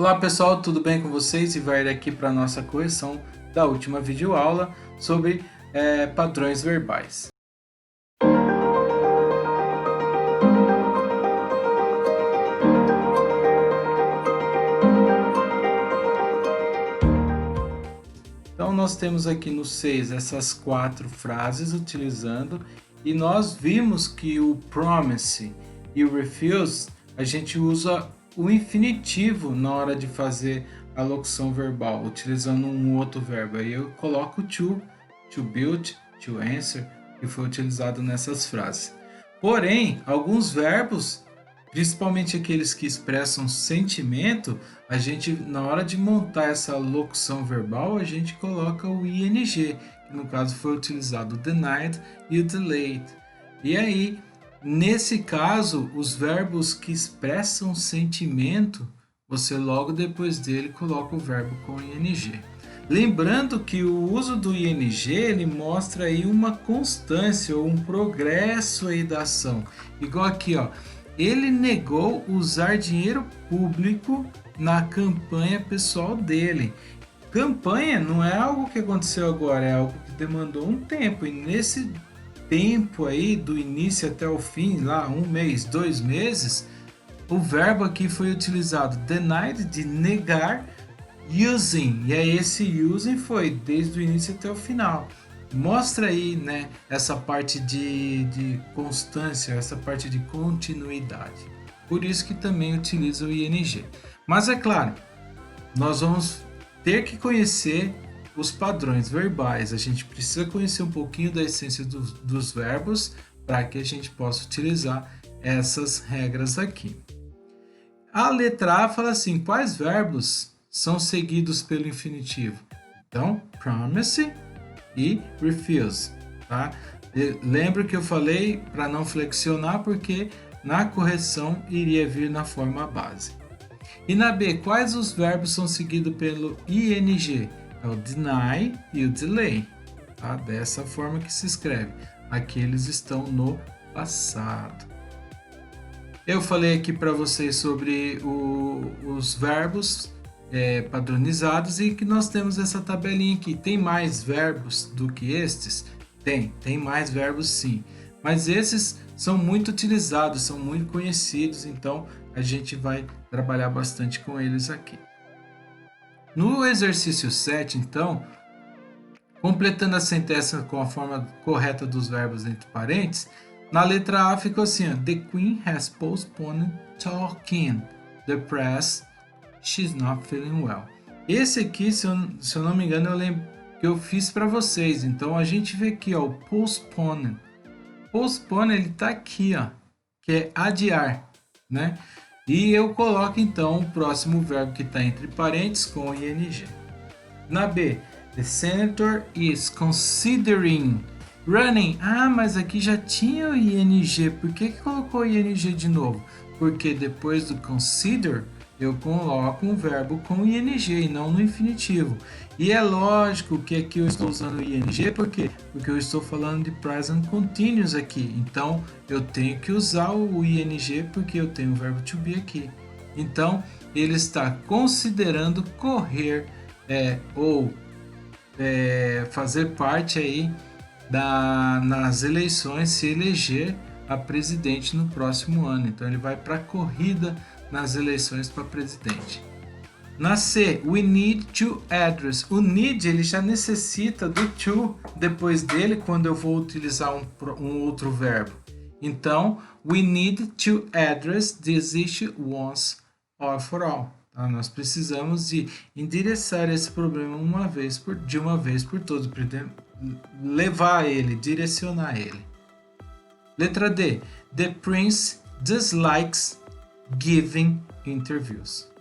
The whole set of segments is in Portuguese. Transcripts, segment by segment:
Olá pessoal, tudo bem com vocês? E vai aqui para a nossa correção da última videoaula sobre padrões verbais. Então nós temos aqui no 6 essas 4 frases utilizando e nós vimos que o promise e o refuse a gente usa o infinitivo na hora de fazer a locução verbal, utilizando um outro verbo. Aí eu coloco to build, to answer, que foi utilizado nessas frases. Porém, alguns verbos, principalmente aqueles que expressam sentimento, a gente, na hora de montar essa locução verbal, a gente coloca o ing, que no caso foi utilizado o denied e o delayed. E aí, nesse caso, os verbos que expressam sentimento, você logo depois dele coloca o verbo com ing. Lembrando que o uso do ing ele mostra aí uma constância ou um progresso aí da ação. Igual aqui, ó, ele negou usar dinheiro público na campanha pessoal dele. Campanha não é algo que aconteceu agora, é algo que demandou um tempo. E nesse tempo aí, do início até o fim, lá 1 mês, 2 meses, o verbo aqui foi utilizado denied, de negar, using, e aí esse using foi desde o início até o final. Mostra aí, né, essa parte de constância, essa parte de continuidade. Por isso que também utiliza o ing. Mas é claro, nós vamos ter que conhecer os padrões verbais. A gente precisa conhecer um pouquinho da essência dos verbos para que a gente possa utilizar essas regras aqui. A letra A fala assim, quais verbos são seguidos pelo infinitivo? Então, promise e refuse, tá? Lembro que eu falei para não flexionar porque na correção iria vir na forma base. E na B, quais os verbos são seguidos pelo ing? É o deny e o delay, tá? Dessa forma que se escreve. Aqui eles estão no passado. Eu falei aqui para vocês sobre os verbos padronizados e que nós temos essa tabelinha aqui. Tem mais verbos do que estes? Tem mais verbos sim. Mas esses são muito utilizados, são muito conhecidos, então a gente vai trabalhar bastante com eles aqui. No exercício 7, então, completando a sentença com a forma correta dos verbos entre parênteses, na letra A ficou assim, ó, The Queen has postponed talking. The press, she's not feeling well. Esse aqui, se eu não me engano, eu lembro que eu fiz para vocês. Então a gente vê aqui, ó, o postpone. Postpone, ele tá aqui, ó, que é adiar, né? E eu coloco então o próximo verbo que está entre parênteses com o ing. Na B, the senator is considering running. Ah, mas aqui já tinha o ing. Por que colocou o ing de novo? Porque depois do consider, eu coloco um verbo com ing e não no infinitivo. E é lógico que aqui eu estou usando o ing, por quê? Porque eu estou falando de present continuous aqui. Então, eu tenho que usar o ing porque eu tenho o verbo to be aqui. Então, ele está considerando correr ou fazer parte aí nas eleições, se eleger a presidente no próximo ano. Então ele vai para a corrida nas eleições para presidente. Na C, we need to address. O need ele já necessita do to depois dele quando eu vou utilizar um outro verbo. Então, we need to address this issue once or for all. Tá? Nós precisamos de endereçar esse problema de uma vez por todas, levar ele, direcionar ele. Letra D. The prince dislikes giving interviews.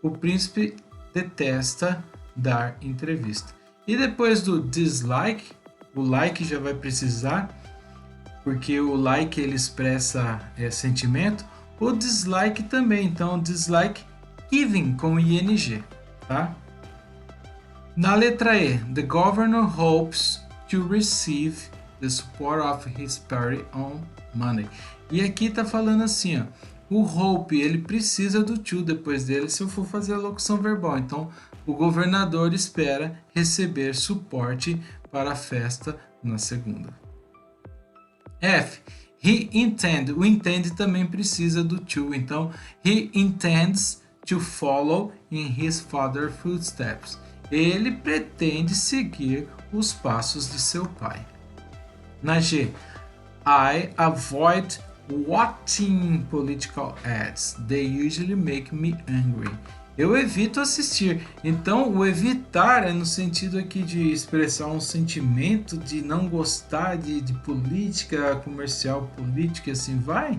O príncipe detesta dar entrevista. E depois do dislike, o like já vai precisar, porque o like ele expressa sentimento, o dislike também. Então, dislike giving com ing, tá? Na letra E, the governor hopes to receive the support of his party on Monday. E aqui tá falando assim, ó, O hope, ele precisa do to depois dele se eu for fazer a locução verbal. Então, o governador espera receber suporte para a festa na segunda. F. He intend. O intend também precisa do to. Então, he intends to follow in his father's footsteps. Ele pretende seguir os passos de seu pai. Na G. I avoid watching political ads. They usually make me angry. Eu evito assistir. Então, o evitar é no sentido aqui de expressar um sentimento de não gostar de política comercial, política, assim vai.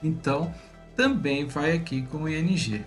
Então, também vai aqui com o ing.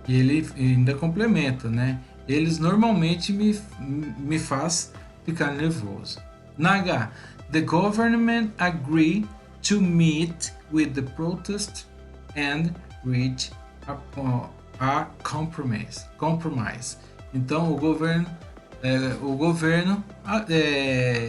E ele ainda complementa, né? Eles normalmente me faz ficar nervoso. Na H, the government agree to meet with the protest and reach a compromise. Então o governo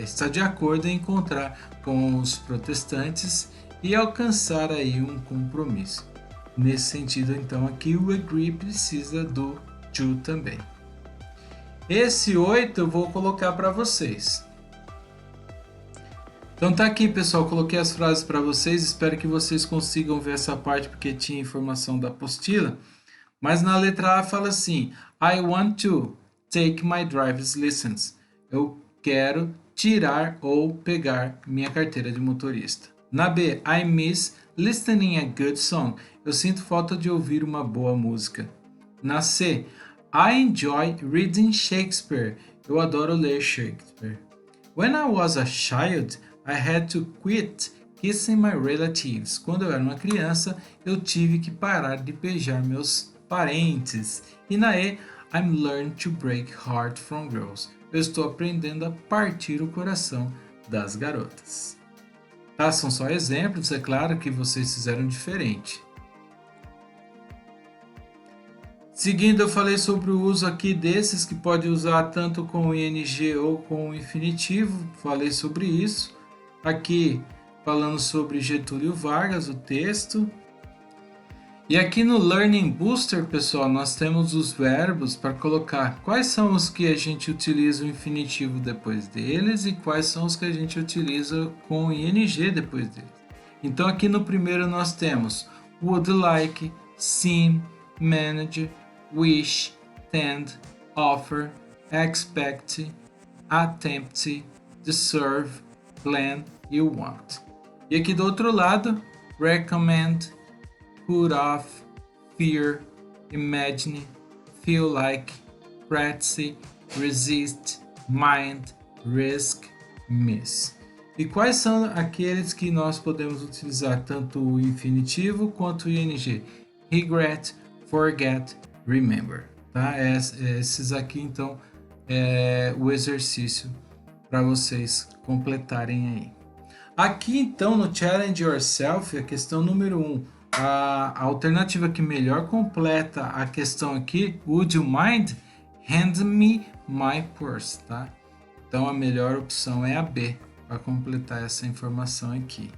está de acordo em encontrar com os protestantes e alcançar aí um compromisso. Nesse sentido, então, aqui o agree precisa do to também. Esse 8 eu vou colocar para vocês. Então tá aqui, pessoal, coloquei as frases para vocês, espero que vocês consigam ver essa parte porque tinha informação da apostila. Mas na letra A fala assim: I want to take my driver's license. Eu quero tirar ou pegar minha carteira de motorista. Na B, I miss listening a good song. Eu sinto falta de ouvir uma boa música. Na C, I enjoy reading Shakespeare. Eu adoro ler Shakespeare. When I was a child, I had to quit kissing my relatives. Quando eu era uma criança, eu tive que parar de beijar meus parentes. E na E, I'm learning to break heart from girls. Eu estou aprendendo a partir o coração das garotas. Tá? São só exemplos, é claro que vocês fizeram diferente. Seguindo, eu falei sobre o uso aqui desses, que pode usar tanto com o ing ou com o infinitivo, falei sobre isso. Aqui, falando sobre Getúlio Vargas, o texto. E aqui no Learning Booster, pessoal, nós temos os verbos para colocar quais são os que a gente utiliza o infinitivo depois deles e quais são os que a gente utiliza com o ing depois deles. Então, aqui no primeiro nós temos would like, seem, manage, wish, tend, offer, expect, attempt, deserve, plan e want. E aqui do outro lado, recommend, put off, fear, imagine, feel like, practice, resist, mind, risk, miss. E quais são aqueles que nós podemos utilizar tanto o infinitivo quanto o ing? Regret, forget, remember. Tá? Esses aqui, então, é o exercício para vocês completarem aí. Aqui, então, no Challenge Yourself, a questão número 1, a alternativa que melhor completa a questão aqui, would you mind? Hand me my purse, tá? Então, a melhor opção é a B, para completar essa informação aqui.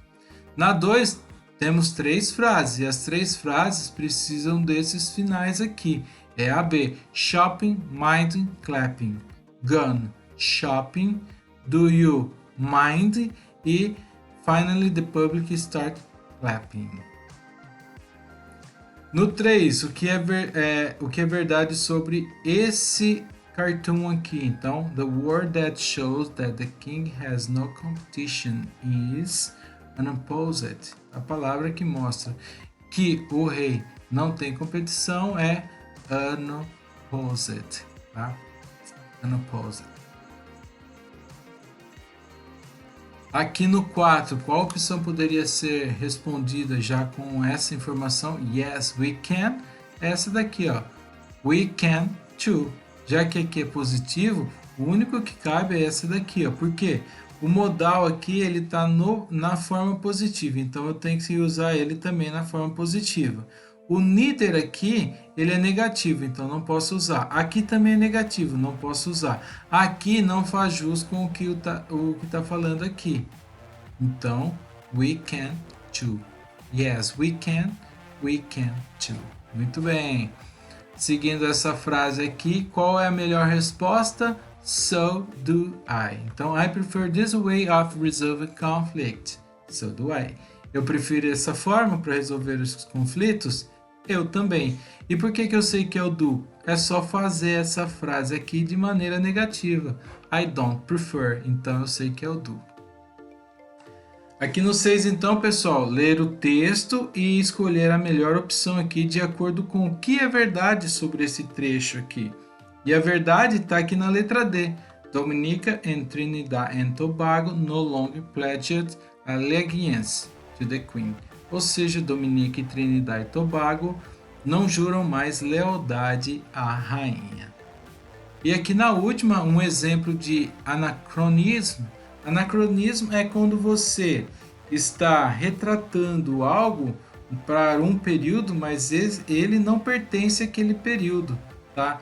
Na 2, temos 3 frases, e as 3 frases precisam desses finais aqui. É a B, shopping, minding, clapping. Gun, shopping, do you mind? E finally the public start clapping. No 3, o que é verdade sobre esse cartoon aqui? Então, the word that shows that the king has no competition is unopposed. A palavra que mostra que o rei não tem competição é unopposed, tá? Unopposed. Aqui no 4, qual opção poderia ser respondida já com essa informação? Yes, we can. Essa daqui, ó. We can too. Já que aqui é positivo, o único que cabe é essa daqui, ó. Por quê? O modal aqui, ele tá na forma positiva, então eu tenho que usar ele também na forma positiva. O neither aqui, ele é negativo, então não posso usar. Aqui também é negativo, não posso usar. Aqui não faz jus com o que tá falando aqui. Então, we can too. Yes, we can too. Muito bem. Seguindo essa frase aqui, qual é a melhor resposta? So do I. Então, I prefer this way of resolving conflict. So do I. Eu prefiro essa forma para resolver os conflitos? Eu também. E por que eu sei que é o do? É só fazer essa frase aqui de maneira negativa. I don't prefer. Então, eu sei que é o do. Aqui no 6, então, pessoal, ler o texto e escolher a melhor opção aqui de acordo com o que é verdade sobre esse trecho aqui. E a verdade está aqui na letra D. Dominica and Trinidad and Tobago no longer pledged allegiance to the Queen. Ou seja, Dominica e Trinidad e Tobago não juram mais lealdade à rainha. E aqui na última, um exemplo de anacronismo. Anacronismo é quando você está retratando algo para um período, mas ele não pertence àquele período, tá?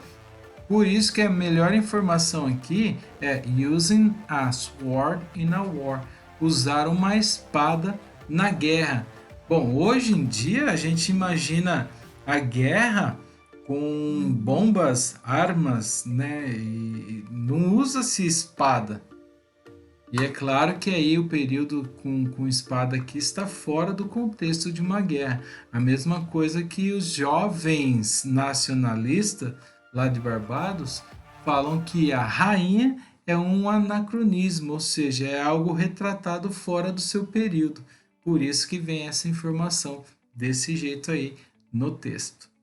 Por isso que a melhor informação aqui é using a sword in a war, usar uma espada na guerra. Bom, hoje em dia a gente imagina a guerra com bombas, armas, né? E não usa-se espada. E é claro que aí o período com espada aqui está fora do contexto de uma guerra. A mesma coisa que os jovens nacionalistas lá de Barbados falam que a rainha é um anacronismo, ou seja, é algo retratado fora do seu período. Por isso que vem essa informação desse jeito aí no texto.